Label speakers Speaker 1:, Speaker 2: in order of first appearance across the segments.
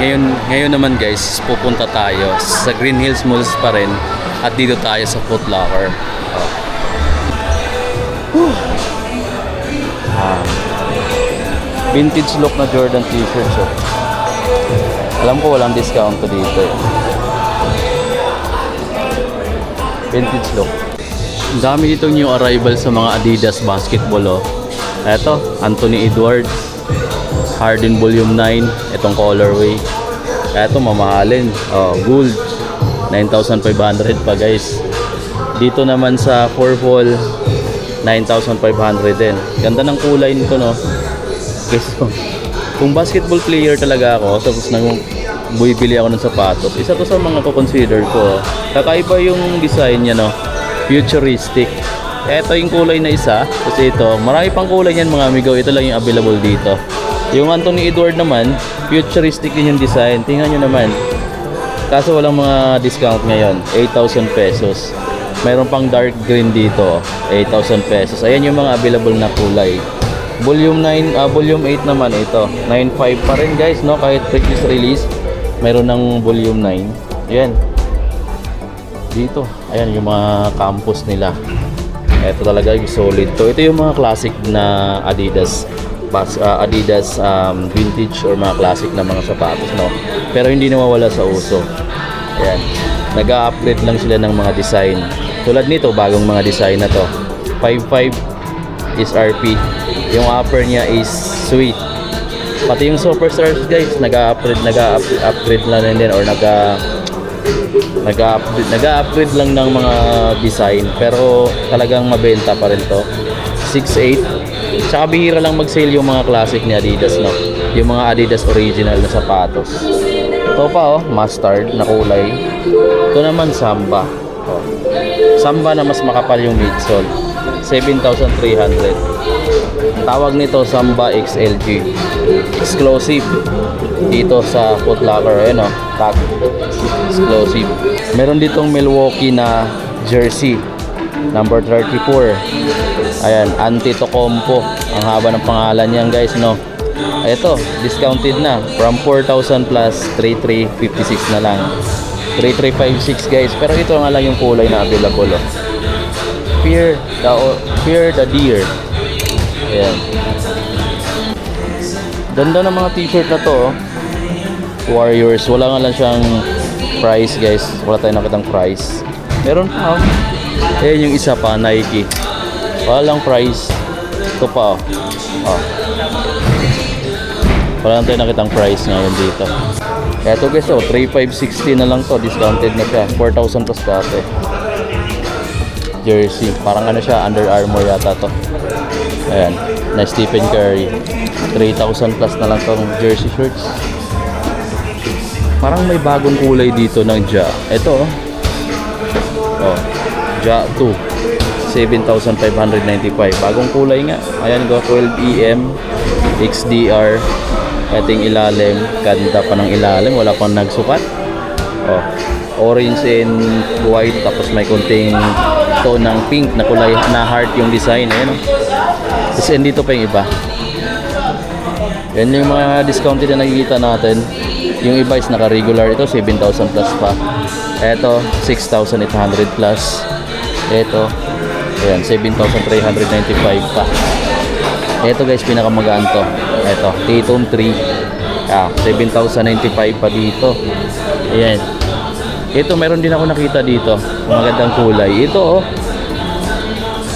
Speaker 1: Ngayon naman guys, pupunta tayo sa Green Hills Malls pa rin at dito tayo sa Foot Locker. Vintage look na Jordan t-shirts. Alam ko walang discount to dito eh. Vintage look. Ang dami itong new arrival sa mga Adidas basketball. Eto, Anthony Edwards, Harden Volume 9, itong colorway. Eto, mamahalin. Gold, 9,500 pa guys. Dito naman sa 4-fall, 9,500 din. Ganda ng kulay nito, no? Guys, kung basketball player talaga ako, tapos nang bumibili ako ng sapatos, isa to sa mga ko-consider ko. Kakaiba yung design niya, no? Futuristic. Ito yung kulay na isa. Kasi ito, marami pang kulay yan mga amigo. Ito lang yung available dito. Yung Anthony Edwards naman, futuristic din yung design. Tingnan nyo naman. Kaso walang mga discount ngayon. 8,000 pesos. Mayroon pang dark green dito. 8,000 pesos. Ayan yung mga available na kulay. Volume 9, volume 8 naman ito. 9.5 pa rin guys, no? Kahit previous release, mayroon ng volume 9. Ayan. Dito. Ayan yung mga campus nila. Ito talaga yung solid to. Ito yung mga classic na Adidas vintage or mga classic na mga sapatos, no? Pero hindi nawawala sa uso. Ayan. Nag-a-upgrade lang sila ng mga design. Tulad nito, bagong mga design na to. 5.5 is RP. Yung upper niya is sweet. Pati yung Superstars guys, nag-a-upgrade na rin din or nag-a-upgrade lang ng mga design, pero talagang mabenta pa rin to. 6.8. Tsaka bihira lang mag-sale yung mga classic ni Adidas, no? Yung mga Adidas original na sapatos. Ito pa mustard na kulay. Ito naman Samba. Samba na mas makapal yung midsole. 7,300. Tawag nito Samba XLG. Exclusive dito sa Foot Locker. Ayan tag. Exclusive. Meron ditong Milwaukee na jersey. Number 34. Ayan, Antetokounmpo. Ang haba ng pangalan niyan guys, no? Ito, discounted na. From 4,000 plus, 3,356 na lang. 3,356 guys. Pero ito nga lang yung kulay na available. Fear the Deer. Ayan. Ganda ng mga t-shirt na to. Warriors. Wala nga lang siyang price guys. Wala tayong nakitang price. Meron pa Ayan yung isa pa, Nike. Walang price. Ito pa wala lang tayong nakitang price ngayon dito. Eto guys 3,560 na lang to. Discounted na siya. 4,000 plus dati. Jersey. Parang siya, Under Armour yata to. Ayan, na Stephen Curry. 3,000 plus na lang tong jersey shirts. Parang may bagong kulay dito ng Ja. Ito Ja 2. 7,595. Bagong kulay nga. Ayan 12 EM XDR. Ating ilalim. Ganda pa ng ilalim. Wala pang nagsukat. Orange and white. Tapos may konting tone ng pink na kulay na heart yung design. Ayan Tapos dito pa yung iba. Yan yung mga discounted na nakikita natin. Yung iba is naka-regular. Ito 7,000 plus pa. Ito 6,800 plus. Ito ayan 7,395 pa. Ito guys pinakamagaan to. Ito Tatum 3 7,095 pa dito. Ayan. Ito meron din ako nakita dito. Magandang kulay. Ito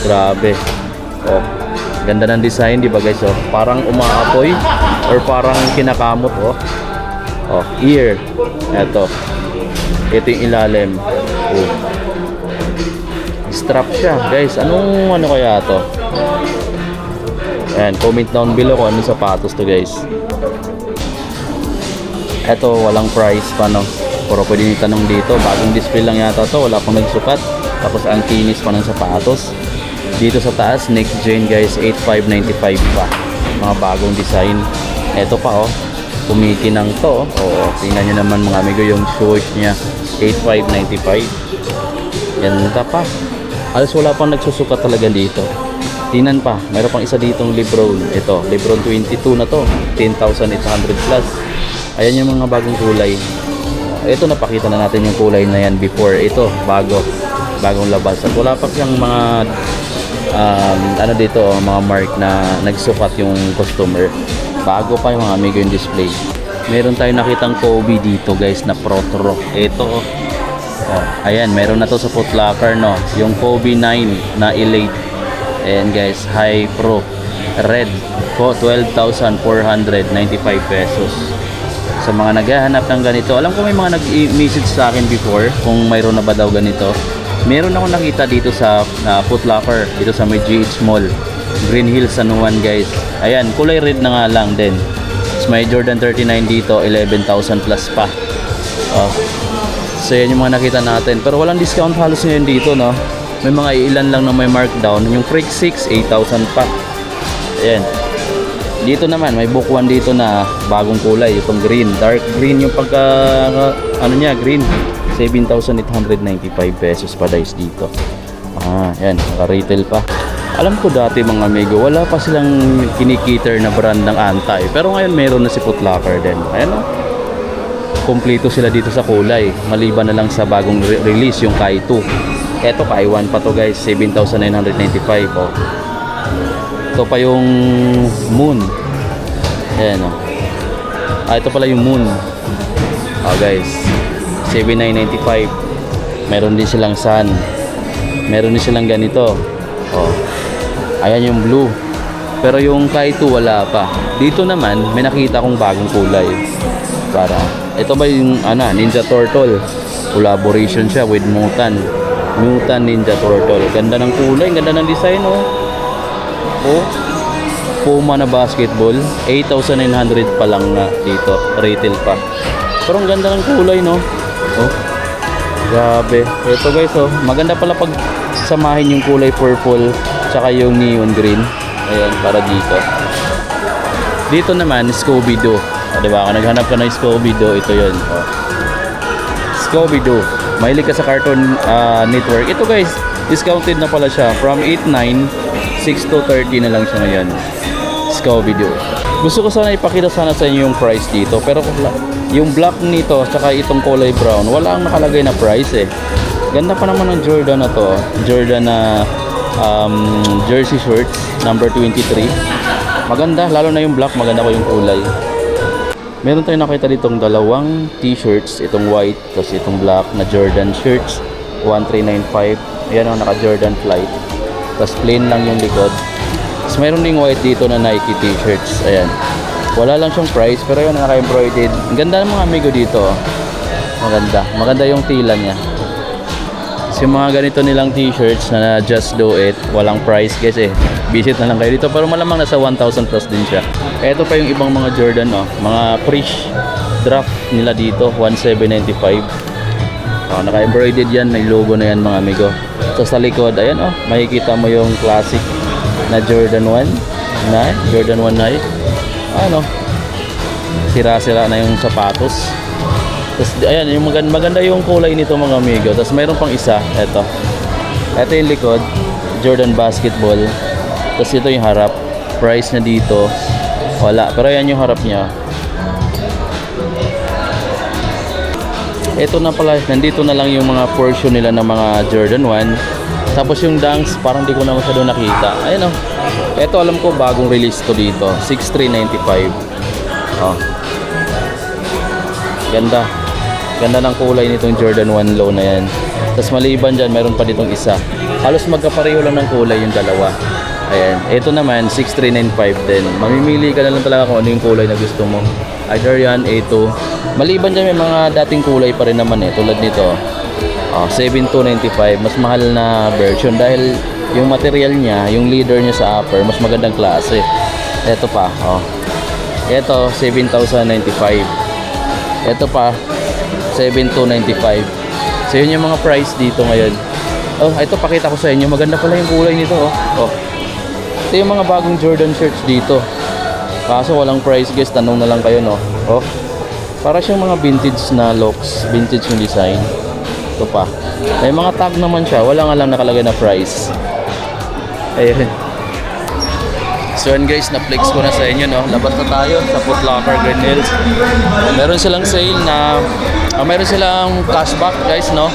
Speaker 1: grabe. Ganda ng design, di ba guys? Parang umaapoy or parang kinakamot ear. Ito yung ilalim. Strap siya guys. Anong kaya to? Ayan, comment down below kung anong sapatos to guys. Ito walang price pa pero pwede nyo tanong dito. Bagong display lang yata to. Wala pang nagsukat. Tapos ang kinis pa ng sapatos. Dito sa taas, next gen guys, 8,595 pa. Mga bagong design. Ito pa kumikinang to. Tingnan nyo naman mga amigo yung shorts niya. 8,595. Ganda pa. Halos wala pang nagsusukat talaga dito. Tingnan pa, mayroon pang isa ditong Lebron. Ito, Lebron 22 na to. 10,800 plus. Ayan yung mga bagong kulay. Ito napakita na natin yung kulay na yan before. Ito bagong labas. At wala pa siyang mga ano dito, mga mark na nagsukat yung customer. Bago pa yung mga amigo yung display. Meron tayong nakitang Kobe dito guys na Protro. Ito ayan, meron na to sa Foot Locker, no, yung Kobe 9 na Elite. Ayan guys, High Pro red po, 12,495 pesos. Sa mga naghahanap ng ganito, alam ko may mga nag-message sa akin before kung mayroon na ba daw ganito. Meron ako nakita dito sa Foot Locker, dito sa may GH Mall, Green Hills, San Juan guys. Ayan, kulay red na nga lang din. Tapos may Jordan 39 dito, 11,000 plus pa. So yan yung mga nakita natin. Pero walang discount halos ngayon dito, no. May mga ilan lang na may markdown. Yung Freak 6, 8,000 pa. Ayan. Dito naman, may Book 1 dito na bagong kulay. Itong green. Dark green yung pagka, ano niya, green. 7,895 pesos pa guys dito. Yan. Naka-retail pa. Alam ko dati mga amigo, wala pa silang kinikiter na brand ng Antay. Pero ngayon meron na si Foot Locker din. Ayan, no. Kompleto sila dito sa kulay, maliban na lang sa bagong release yung Kai 2. Eto Kai 1 pa to guys, 7,995. Ito pa yung Moon. Ayan, ito pala yung Moon. Guys, 7,995. Meron din silang Sun. Meron din silang ganito. Ayan yung blue. Pero yung Kai 2 wala pa. Dito naman may nakita kong bagong kulay. Ito ba yung Ninja Turtle? Collaboration siya with Mutant Ninja Turtle. Ganda ng kulay, ganda ng design, Puma na basketball, 8,900 pa lang na dito, retail pa. Pero ang ganda ng kulay, no? Grabe. Ito guys, maganda pala pag samahin yung kulay purple tsaka yung neon green. Ayan, para dito. Dito naman, Scooby-Doo. Diba? Kung naghanap ka ng Scooby-Doo, ito yun. Scooby-Doo. Mahilig ka sa Cartoon Network. Ito guys, discounted na pala siya. From 8,900, 6,230 na lang siya ngayon. Scooby-Doo. Gusto ko sana ipakita sana sa inyo yung price dito. Pero yung black nito, saka itong kulay brown, wala ang nakalagay na price eh. Ganda pa naman ng Jordan na to. Jordan na jersey shorts, number 23. Maganda, lalo na yung black, maganda ko yung kulay. Meron tayong nakita ditong dalawang t-shirts, itong white, tapos itong black na Jordan shirts, 1395. Ayan ang naka-Jordan Flight. Tapos plain lang yung likod. Tapos meron ding white dito na Nike t-shirts. Ayan. Wala lang siyang price, pero yun naka-embroidered. Ang ganda ng mga amigo dito. Maganda. Maganda yung tila niya. Tapos yung mga ganito nilang t-shirts na just do it, walang price guys eh. Visit na lang kayo dito, pero malamang nasa 1,000 plus din siya. Ito pa yung ibang mga Jordan, mga fresh draft nila dito, 1,795. Naka-embroidered yan, may logo na yan mga amigo. So sa likod, ayan makikita mo yung classic na Jordan 1 na Jordan 1 Nike. Sira-sira na yung sapatos. Tapos ayan, yung maganda yung kulay nito mga amigo. Tapos mayroon pang isa, ito yung likod, Jordan Basketball. Tapos ito yung harap. Price na dito wala, pero ayan yung harap niya. Ito na pala, nandito na lang yung mga portion nila ng mga Jordan 1. Tapos yung Dunks, parang di ko na masyado nakita. Ayan ito alam ko bagong release to dito, 6,395. Ganda ng kulay nitong Jordan 1 low na yan. Tapos maliban dyan, meron pa ditong isa. Halos magkapareho lang ng kulay yung dalawa. Ayan. Ito naman, 6,395 din. Mamimili ka na lang talaga kung ano yung kulay na gusto mo. Either yan, A2. Maliban dyan, may mga dating kulay pa rin naman tulad nito. 7,295. Mas mahal na version dahil yung material niya, yung leather niya sa upper, mas magandang klase. Ito pa, Ito, 7,095. Ito pa, 7,295. So yun yung mga price dito ngayon. Ito pakita ko sa inyo. Maganda pala yung kulay nito. Ito yung mga bagong Jordan shirts dito. Kaso walang price guys. Tanong na lang kayo para siyang mga vintage na looks. Vintage yung design. Ito pa. May mga tag naman siya. Wala nga lang nakalagay na price. Ayun. So yun guys, na-flex ko na sa inyo, no? Labas na tayo sa Foot Locker Green Hills. Meron silang sale na meron silang cashback guys, no?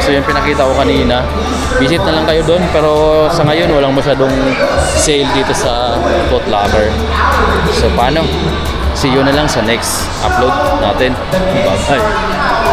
Speaker 1: So yung pinakita ko kanina, visit na lang kayo doon, pero sa ngayon walang masyadong sale dito sa Foot Locker. So paano? See you na lang sa next upload natin. Bye bye.